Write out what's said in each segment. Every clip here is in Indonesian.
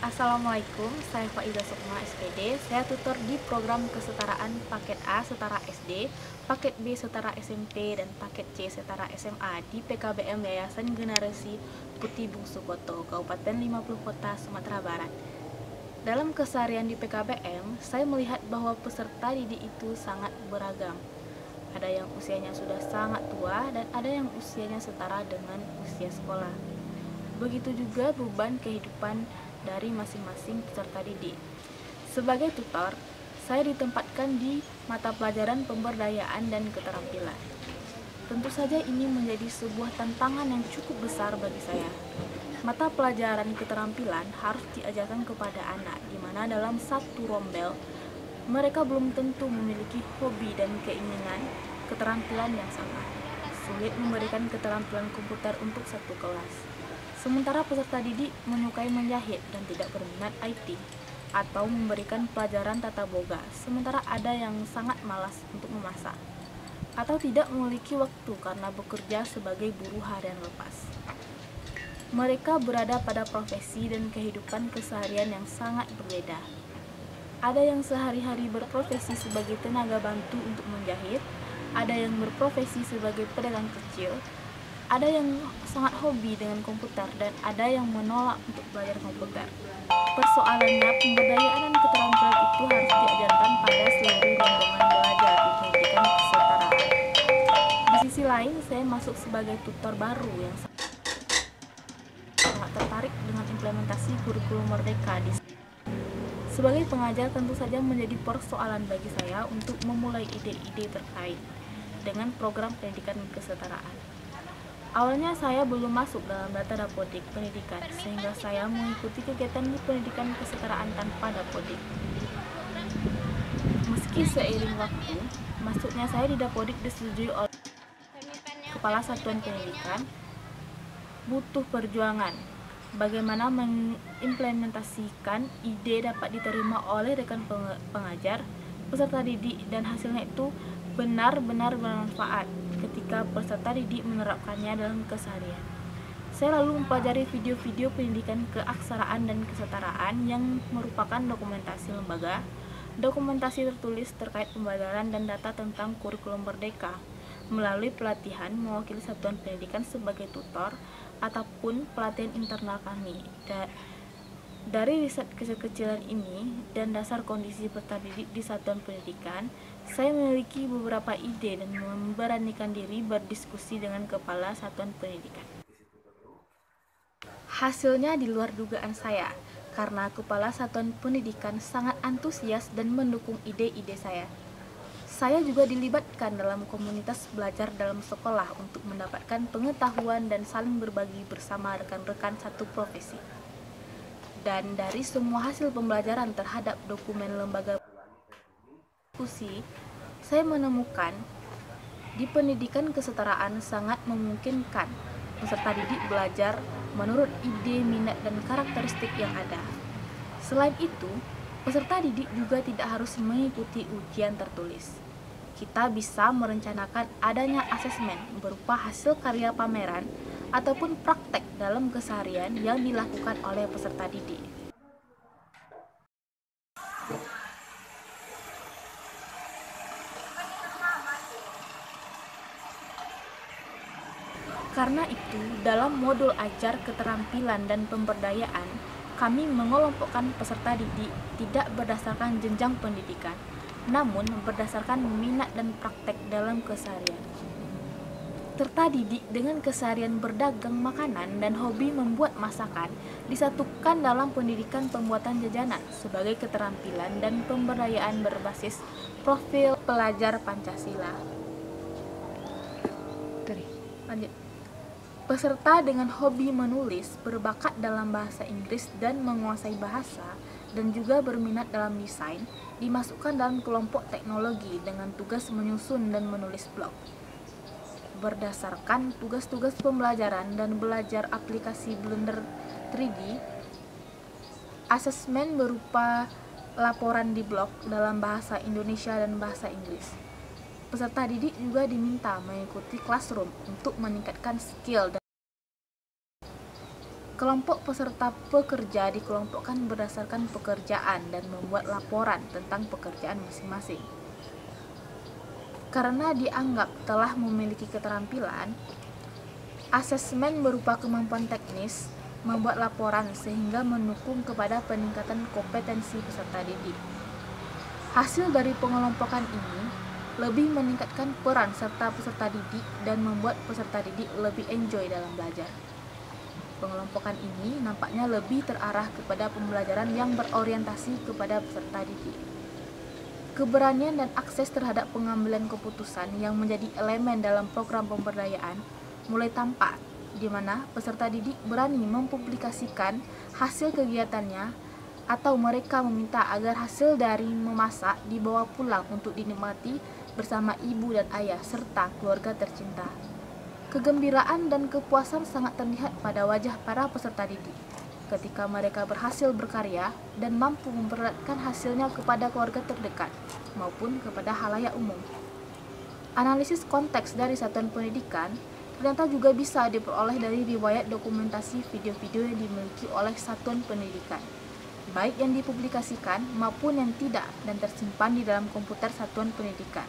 Assalamualaikum, saya Faiza Sukma SPD. Saya tutor di program kesetaraan paket A setara SD, paket B setara SMP, dan paket C setara SMA di PKBM Yayasan Generasi Putih Bungsu Koto, Kabupaten 50 Kota, Sumatera Barat. Dalam keseharian di PKBM, saya melihat bahwa peserta didik itu sangat beragam. Ada yang usianya sudah sangat tua dan ada yang usianya setara dengan usia sekolah. Begitu juga beban kehidupan dari masing-masing peserta didik. Sebagai tutor, saya ditempatkan di mata pelajaran pemberdayaan dan keterampilan. Tentu saja ini menjadi sebuah tantangan yang cukup besar bagi saya. Mata pelajaran keterampilan harus diajarkan kepada anak, di mana dalam satu rombel, mereka belum tentu memiliki hobi dan keinginan keterampilan yang sama. Sulit memberikan keterampilan komputer untuk satu kelas. Sementara peserta didik menyukai menjahit dan tidak berminat IT, atau memberikan pelajaran tata boga, sementara ada yang sangat malas untuk memasak, atau tidak memiliki waktu karena bekerja sebagai buruh harian lepas. Mereka berada pada profesi dan kehidupan keseharian yang sangat berbeda. Ada yang sehari-hari berprofesi sebagai tenaga bantu untuk menjahit, ada yang berprofesi sebagai pedagang kecil, ada yang sangat hobi dengan komputer, dan ada yang menolak untuk belajar komputer. Persoalannya, pemberdayaan dan keterampilan itu harus diajarkan pada seluruh rombongan belajar di pendidikan kesetaraan. Di sisi lain, saya masuk sebagai tutor baru yang sangat tertarik dengan implementasi kurikulum merdeka di sebagai pengajar. Tentu saja menjadi persoalan bagi saya untuk memulai ide-ide terkait dengan program pendidikan kesetaraan. Awalnya saya belum masuk dalam data dapodik pendidikan, sehingga saya mengikuti kegiatan di pendidikan kesetaraan tanpa dapodik. Meski seiring waktu, masuknya saya di dapodik disetujui oleh Kepala Satuan Pendidikan, butuh perjuangan. Bagaimana mengimplementasikan ide dapat diterima oleh rekan pengajar, peserta didik, dan hasilnya itu benar-benar bermanfaat ketika peserta didik menerapkannya dalam keseharian. Saya lalu mempelajari video-video pendidikan keaksaraan dan kesetaraan yang merupakan dokumentasi lembaga, dokumentasi tertulis terkait pembelajaran dan data tentang kurikulum merdeka, melalui pelatihan mewakili satuan pendidikan sebagai tutor, ataupun pelatihan internal kami. Dari riset kecil-kecilan ini dan dasar kondisi peserta didik di satuan pendidikan, saya memiliki beberapa ide dan memberanikan diri berdiskusi dengan kepala satuan pendidikan. Hasilnya di luar dugaan saya, karena kepala satuan pendidikan sangat antusias dan mendukung ide-ide saya. Saya juga dilibatkan dalam komunitas belajar dalam sekolah untuk mendapatkan pengetahuan dan saling berbagi bersama rekan-rekan satu profesi. Dan dari semua hasil pembelajaran terhadap dokumen lembaga diskusi, saya menemukan di pendidikan kesetaraan sangat memungkinkan peserta didik belajar menurut ide, minat, dan karakteristik yang ada. Selain itu, peserta didik juga tidak harus mengikuti ujian tertulis. Kita bisa merencanakan adanya asesmen berupa hasil karya pameran ataupun praktek dalam keseharian yang dilakukan oleh peserta didik. Karena itu, dalam modul ajar keterampilan dan pemberdayaan, kami mengelompokkan peserta didik tidak berdasarkan jenjang pendidikan, namun berdasarkan minat dan praktek dalam keseharian. Peserta didik dengan keseharian berdagang makanan dan hobi membuat masakan disatukan dalam pendidikan pembuatan jajanan sebagai keterampilan dan pemberdayaan berbasis profil pelajar Pancasila. Lanjut. Peserta dengan hobi menulis, berbakat dalam bahasa Inggris dan menguasai bahasa, dan juga berminat dalam desain, dimasukkan dalam kelompok teknologi dengan tugas menyusun dan menulis blog. Berdasarkan tugas-tugas pembelajaran dan belajar aplikasi Blender 3D, asesmen berupa laporan di blog dalam bahasa Indonesia dan bahasa Inggris. Peserta didik juga diminta mengikuti classroom untuk meningkatkan skill dan Kelompok peserta pekerja dikelompokkan berdasarkan pekerjaan dan membuat laporan tentang pekerjaan masing-masing. Karena dianggap telah memiliki keterampilan, asesmen berupa kemampuan teknis membuat laporan sehingga mendukung kepada peningkatan kompetensi peserta didik. Hasil dari pengelompokan ini lebih meningkatkan peran serta peserta didik dan membuat peserta didik lebih enjoy dalam belajar. Pengelompokan ini nampaknya lebih terarah kepada pembelajaran yang berorientasi kepada peserta didik. Keberanian dan akses terhadap pengambilan keputusan yang menjadi elemen dalam program pemberdayaan mulai tampak, di mana peserta didik berani mempublikasikan hasil kegiatannya atau mereka meminta agar hasil dari memasak dibawa pulang untuk dinikmati bersama ibu dan ayah serta keluarga tercinta. Kegembiraan dan kepuasan sangat terlihat pada wajah para peserta didik ketika mereka berhasil berkarya dan mampu memperlihatkan hasilnya kepada keluarga terdekat maupun kepada halayak umum. Analisis konteks dari satuan pendidikan ternyata juga bisa diperoleh dari riwayat dokumentasi video-video yang dimiliki oleh satuan pendidikan, baik yang dipublikasikan maupun yang tidak dan tersimpan di dalam komputer satuan pendidikan.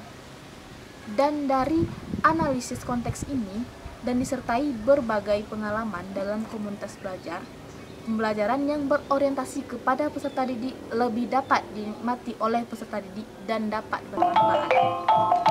Dan dari analisis konteks ini dan disertai berbagai pengalaman dalam komunitas belajar, pembelajaran yang berorientasi kepada peserta didik lebih dapat dinikmati oleh peserta didik dan dapat bermanfaat.